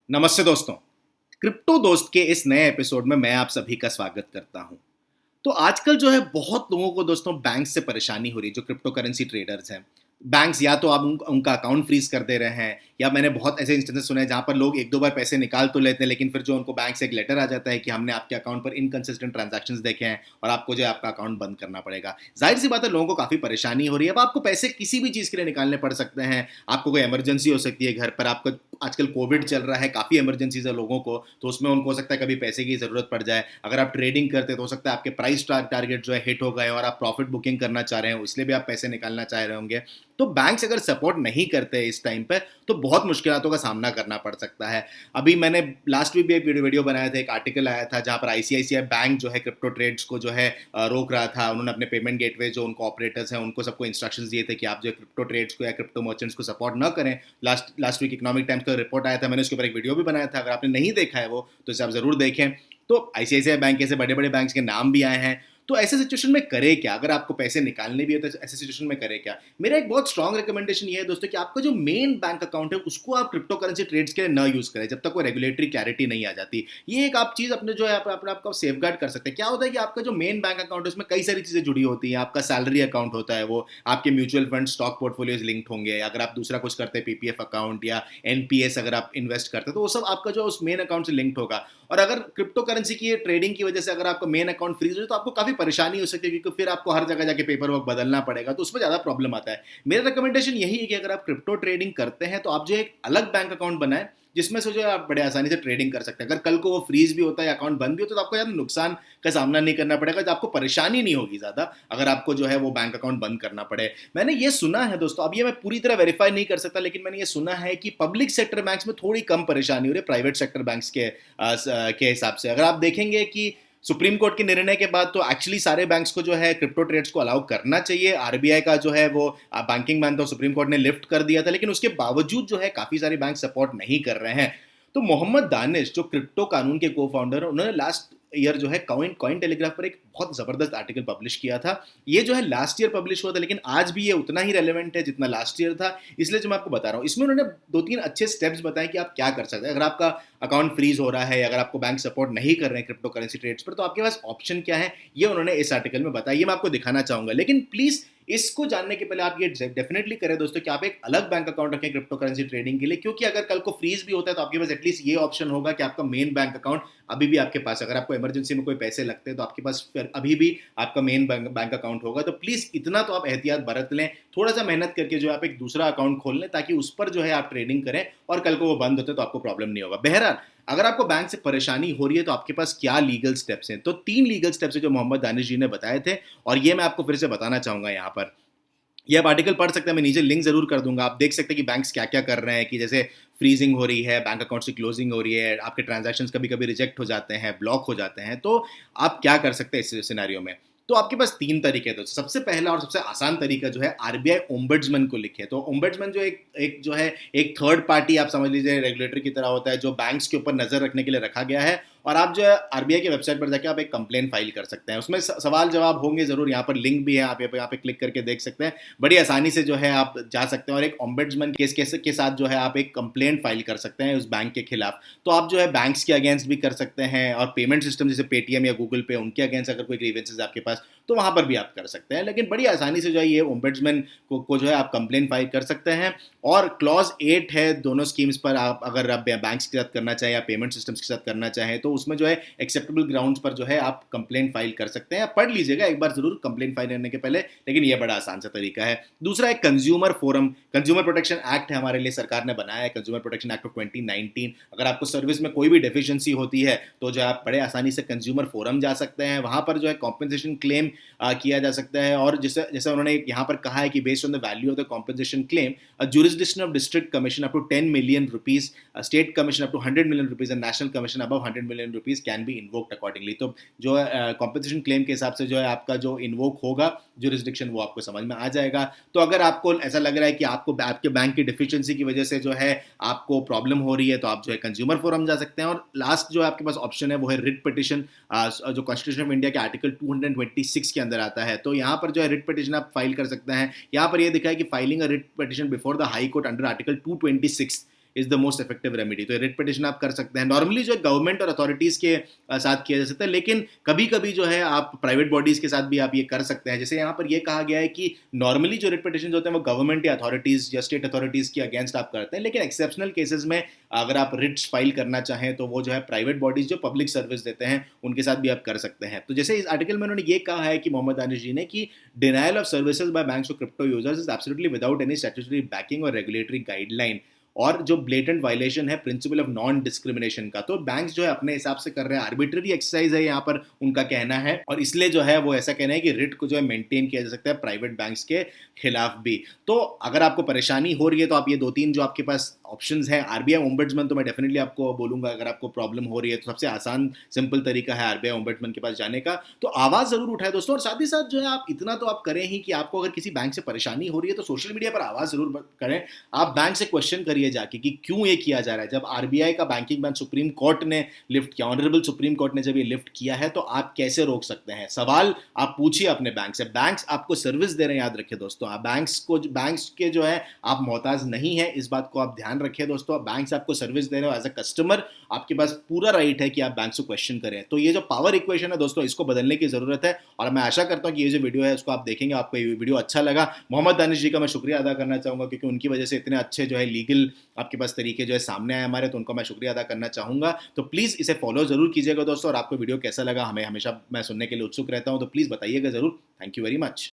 नमस्ते दोस्तों। क्रिप्टो दोस्त के इस नए एपिसोड में मैं आप सभी का स्वागत करता हूं। तो आजकल जो है बहुत लोगों को दोस्तों बैंक से परेशानी हो रही है, जो क्रिप्टो करेंसी ट्रेडर्स हैं। बैंक्स या तो आप उनका अकाउंट फ्रीज कर दे रहे हैं, या मैंने बहुत ऐसे इंस्टेंसेस सुने हैं जहां पर लोग एक दो बार पैसे निकाल तो लेते हैं, लेकिन फिर जो उनको बैंक से एक लेटर आ जाता है कि हमने आपके अकाउंट पर इनकंसिस्टेंट ट्रांजैक्शंस देखे हैं और आपको जो है आपका अकाउंट बंद करना पड़ेगा। जाहिर सी बात है, लोगों को काफी परेशानी हो रही है। अब आपको पैसे किसी भी चीज के लिए निकालने पड़ सकते हैं। आपको कोई इमरजेंसी हो सकती है घर पर, आपको आजकल कोविड चल रहा है, काफ़ी इमरजेंसीज है लोगों को, तो उसमें उनको हो सकता है कभी पैसे की ज़रूरत पड़ जाए। अगर आप ट्रेडिंग करते हैं तो हो सकता है आपके प्राइस टारगेट जो है हिट हो गए और आप प्रॉफिट बुकिंग करना चाह रहे हैं, इसलिए भी आप पैसे निकालना चाह रहे होंगे। तो बैंक्स अगर सपोर्ट नहीं करते इस टाइम पे, तो बहुत मुश्किलों का सामना करना पड़ सकता है। अभी मैंने लास्ट वीक भी एक वीडियो बनाया था, एक आर्टिकल आया था जहाँ पर आईसीआईसीआई बैंक जो है क्रिप्टो ट्रेड्स को जो है रोक रहा था। उन्होंने अपने पेमेंट गेटवे जो उनको ऑपरेटर्स हैं उनको सबको इंस्ट्रक्शंस दिए थे कि आप जो क्रिप्टो ट्रेड्स को या क्रिप्टो मर्चेंट्स को सपोर्ट न करें। लास्ट वीक इकोनॉमिक टाइम्स का रिपोर्ट आया था, मैंने उसके ऊपर एक वीडियो भी बनाया था। अगर आपने नहीं देखा है वो, तो इसे आप जरूर देखें। तो आईसीआईसीआई बैंक जैसे बड़े बड़े बैंक्स के नाम भी आए हैं। तो ऐसे सिचुएशन में करे क्या? अगर आपको पैसे निकालने भी है तो ऐसे सिचुएशन में करे क्या? मेरा एक बहुत स्ट्रॉन्ग रिकमेंडेशन ये है दोस्तों कि आपका जो मेन बैंक अकाउंट है उसको आप क्रिप्टो करेंसी ट्रेड्स के लिए ना यूज करें जब तक वो रेगुलेटरी क्लैरिटी नहीं आ जाती। ये एक आप चीज अपने जो है अपने आपको सेफ गार्ड कर सकते हैं। क्या होता है कि आपका जो मेन बैंक अकाउंट है उसमें कई सारी चीजें जुड़ी होती हैं। आपका सैलरी अकाउंट होता है, वो आपके mutual fund stock portfolios linked होंगे। अगर आप दूसरा कुछ करते हैं, पीपीएफ अकाउंट या एनपीएस अगर आप इन्वेस्ट करते हैं, तो वो सब आपका जो उस मेन अकाउंट से लिंक्ड होगा। और अगर क्रिप्टो करेंसी की ट्रेडिंग की वजह से अगर आपका मेन अकाउंट फ्रीज हो जाए तो आपको काफी परेशानी हो सकती है, क्योंकि फिर आपको हर जगह जाके पेपर वर्क बदलना पड़ेगा, तो उसमें ज्यादा प्रॉब्लम आता है। मेरा रिकमेंडेशन यही है कि अगर आप क्रिप्टो ट्रेडिंग करते हैं तो आप जो एक अलग बैंक अकाउंट बनाएं, जिसमें से जो है आप बड़े आसानी से ट्रेडिंग कर सकते हैं। अगर कल को वो फ्रीज भी होता है या अकाउंट बंद भी होता है तो आपको ज्यादा नुकसान का सामना नहीं करना पड़ेगा, तो आपको परेशानी नहीं होगी ज्यादा अगर आपको जो है वो बैंक अकाउंट बंद करना पड़े। मैंने ये सुना है दोस्तों, अब ये मैं पूरी तरह वेरीफाई नहीं कर सकता, लेकिन मैंने ये सुना है कि पब्लिक सेक्टर बैंक्स में थोड़ी कम परेशानी हो रही है प्राइवेट सेक्टर बैंक्स के हिसाब से। अगर आप देखेंगे कि सुप्रीम कोर्ट के निर्णय के बाद तो एक्चुअली सारे बैंक्स को जो है क्रिप्टो ट्रेड्स को अलाउ करना चाहिए। आरबीआई का जो है वो बैंकिंग बैन तो सुप्रीम कोर्ट ने लिफ्ट कर दिया था, लेकिन उसके बावजूद जो है काफी सारे बैंक सपोर्ट नहीं कर रहे हैं। तो मोहम्मद दानिश जो क्रिप्टो कानून के को फाउंडर है, उन्होंने लास्ट ईयर जो है कॉइन टेलीग्राफ पर एक बहुत जबरदस्त आर्टिकल पब्लिश किया था। ये जो है लास्ट ईयर पब्लिश हुआ था, लेकिन आज भी ये उतना ही रेलेवेंट है जितना लास्ट ईयर था, इसलिए जो मैं आपको बता रहा हूँ इसमें उन्होंने दो तीन अच्छे स्टेप्स बताए कि आप क्या कर सकते हैं। अगर आपका अकाउंट फ्रीज हो रहा है, अगर आपको बैंक सपोर्ट नहीं कर रहे हैं क्रिप्टो करेंसी ट्रेड्स पर, तो आपके पास ऑप्शन क्या है, ये उन्होंने इस आर्टिकल में बताया। ये मैं आपको दिखाना चाहूंगा, लेकिन प्लीज इसको जानने के पहले आप ये डेफिनेटली करें दोस्तों कि आप एक अलग बैंक अकाउंट रखें क्रिप्टो करेंसी ट्रेडिंग के लिए, क्योंकि अगर कल को फ्रीज भी होता है तो आपके पास एटलीस्ट ये ऑप्शन होगा कि आपका मेन बैंक अकाउंट अभी भी आपके पास, अगर आपको इमरजेंसी में कोई पैसे लगते हैं तो आपके पास फिर अभी भी आपका मेन बैंक अकाउंट होगा। तो प्लीज इतना तो आप एहतियात बरत लें, थोड़ा सा मेहनत करके जो आप एक दूसरा अकाउंट खोल लें, ताकि उस पर जो है आप ट्रेडिंग करें और कल को वो बंद होते तो आपको प्रॉब्लम नहीं होगा। बहरहाल, अगर आपको बैंक से परेशानी हो रही है तो आपके पास क्या लीगल स्टेप्स हैं, तो 3 लीगल स्टेप्स हैं जो मोहम्मद दानिश जी ने बताए थे, और ये मैं आपको फिर से बताना चाहूंगा यहाँ पर। ये आप आर्टिकल पढ़ सकते हैं, मैं नीचे लिंक जरूर कर दूंगा। आप देख सकते हैं कि बैंक्स क्या क्या कर रहे हैं, कि जैसे फ्रीजिंग हो रही है, बैंक अकाउंट की क्लोजिंग हो रही है, आपके ट्रांजैक्शंस कभी कभी रिजेक्ट हो जाते हैं, ब्लॉक हो जाते हैं। तो आप क्या कर सकते हैं इस सिनेरियो में? तो आपके पास 3 तरीके हैं। तो सबसे पहला और सबसे आसान तरीका जो है, आरबीआई ओम्बड्समैन को लिखे। तो ओम्बड्समैन जो एक जो है एक थर्ड पार्टी आप समझ लीजिए रेगुलेटर की तरह होता है, जो बैंक्स के ऊपर नजर रखने के लिए रखा गया है। और आप जो है आरबीआई की वेबसाइट पर जाकर आप एक कंप्लेन फाइल कर सकते हैं। उसमें सवाल जवाब होंगे जरूर, यहाँ पर लिंक भी है, आप यहाँ पे क्लिक करके देख सकते हैं। बड़ी आसानी से जो है आप जा सकते हैं और एक ओम्बड्समैन केस के साथ जो है आप एक कंप्लेंट फाइल कर सकते हैं उस बैंक के खिलाफ। तो आप जो है बैंक्स के अगेंस्ट भी कर सकते हैं, और पेमेंट सिस्टम जैसे पेटीएम या गूगल पे, उनके अगेंस्ट अगर कोई ग्रीवेंसेस आपके पास, तो वहां पर भी आप कर सकते हैं। लेकिन बड़ी आसानी से जो है ये ओम्बड्समैन को जो है आप कंप्लेन फाइल कर सकते हैं। और क्लॉज 8 है दोनों स्कीम्स पर, आप अगर आप बैंक्स के साथ करना चाहें या पेमेंट सिस्टम्स के साथ करना चाहें, तो उसमें जो है एक्सेप्टेबल ग्राउंड्स पर जो है आप कंप्लेंट फाइल कर सकते हैं। पढ़ लीजिएगा एक बार जरूर कंप्लेंट फाइल करने के पहले, लेकिन ये बड़ा आसान सा तरीका है। दूसरा एक consumer forum, consumer protection act है हमारे लिए, सरकार ने बनाया है कंज्यूमर प्रोटेक्शन एक्ट ऑफ 2019। अगर आपको सर्विस में कोई भी डेफिशिएंसी होती है तो जो आप बड़े आसानी से कंज्यूमर फोरम जा सकते हैं, वहां पर जो है कॉम्पेंसेशन क्लेम किया जा सकता है। और जैसे जैसे उन्होंने यहाँ पर कहा है कि based on the value of the compensation claim, jurisdiction of district commission up to 10 million rupees, state commission up to 100 million rupees and national commission above 100 million rupees can be invoked accordingly। तो जो compensation claim के हिसाब से जो है आपका जो invoke होगा जुरिस्डिक्शन, वो आपको समझ में आ जाएगा। तो अगर आपको ऐसा लग रहा है कि आपको आपके बैंक की डिफिशिएंसी की वजह से जो है आपको प्रॉब्लम हो रही है, तो आप जो है कंज्यूमर फोरम जा सकते हैं। और लास्ट जो आपके पास ऑप्शन है वो है रिट पिटिशन, जो कॉन्स्टिट्यूशन ऑफ इंडिया के आर्टिकल 226 के अंदर आता है। तो यहाँ पर जो है रिट पिटिशन आप फाइल कर सकते हैं। यहाँ पर ये दिखा है कि filing a writ petition before the high court under article 226 is the most effective remedy. तो रिट पिटिशन आप कर सकते हैं। नॉर्मली जो है गवर्नमेंट और अथॉरिटीज़ के साथ किया जा सकता है, लेकिन कभी कभी जो है आप प्राइवेट बॉडीज़ के साथ भी आप ये कर सकते हैं। जैसे यहाँ पर ये कहा गया है कि नॉर्मली जो रिट पिटिशन होते हैं वो गवर्नमेंट या अथॉरिटीज़ या स्टेट अथॉरिटीज़ के अगेंस्ट आप करते हैं, लेकिन एक्सेप्शनल केसेस में अगर आप रिट्स फाइल करना चाहें तो वो जो है प्राइवेट बॉडीज़ जो पब्लिक सर्विस देते हैं उनके साथ भी आप कर सकते हैं। तो जैसे इस आर्टिकल में उन्होंने ये कहा है कि मोहम्मद दानिश जी ने कि denial of services by banks to crypto users is absolutely without any statutory backing और रेगुलेटरी गाइडलाइन, और जो ब्लेटेंट वायलेशन है प्रिंसिपल ऑफ नॉन डिस्क्रिमिनेशन का। तो बैंक्स जो है अपने हिसाब से कर रहे हैं, आर्बिट्ररी एक्सरसाइज है यहाँ पर उनका कहना है, और इसलिए जो है वो ऐसा कहना है कि रिट को जो है मेंटेन किया जा सकता है प्राइवेट बैंक्स के खिलाफ भी। तो अगर आपको परेशानी हो रही है तो आप ये 2-3 जो आपके पास ऑप्शंस हैं, आरबीआई ओम्बड्समैन तो मैं डेफिनेटली आपको बोलूंगा, अगर आपको प्रॉब्लम हो रही है तो सबसे आसान सिंपल तरीका है आरबीआई ओम्बड्समैन के पास जाने का। तो आवाज़ ज़रूर उठाए दोस्तों, और साथ ही साथ जो है आप इतना तो आप करें ही कि आपको अगर किसी बैंक से परेशानी हो रही है तो सोशल मीडिया पर आवाज़ ज़रूर करें। आप बैंक से क्वेश्चन करिए जाके कि क्यों ये किया जा रहा है। जब आरबीआई का बैंकिंग बैन सुप्रीम कोर्ट ने लिफ्ट किया, ऑनरेबल सुप्रीम कोर्ट ने जब ये लिफ्ट किया है, तो आप कैसे रोक सकते हैं? सवाल आप पूछिए अपने बैंक से। बैंक्स आपको सर्विस दे रहे हैं, याद रखिए दोस्तों। आप बैंक्स के जो है आप मोहताज नहीं है, इस बात को आप ध्यान रखिए दोस्तों। बैंक्स आपको सर्विस दे रहे हो एज अ कस्टमर, आपके पास पूरा राइट है कि आप बैंक से क्वेश्चन करें। तो ये जो पावर इक्वेशन है दोस्तों, इसको बदलने की जरूरत है, और मैं आशा करता हूं कि ये जो वीडियो है उसको आप देखेंगे, आपको ये वीडियो अच्छा लगा। मोहम्मद दानिश जी का मैं शुक्रिया अदा करना चाहूंगा, क्योंकि उनकी वजह से इतने अच्छे जो है लीगल आपके पास तरीके जो है सामने आए हमारे, तो उनका मैं शुक्रिया अदा करना चाहूंगा। तो प्लीज़ इसे फॉलो जरूर कीजिएगा दोस्तों, और आपको वीडियो कैसा लगा हमें हमेशा मैं सुनने के लिए उत्सुक रहता हूं, तो प्लीज़ बताइएगा जरूर। Thank you very much.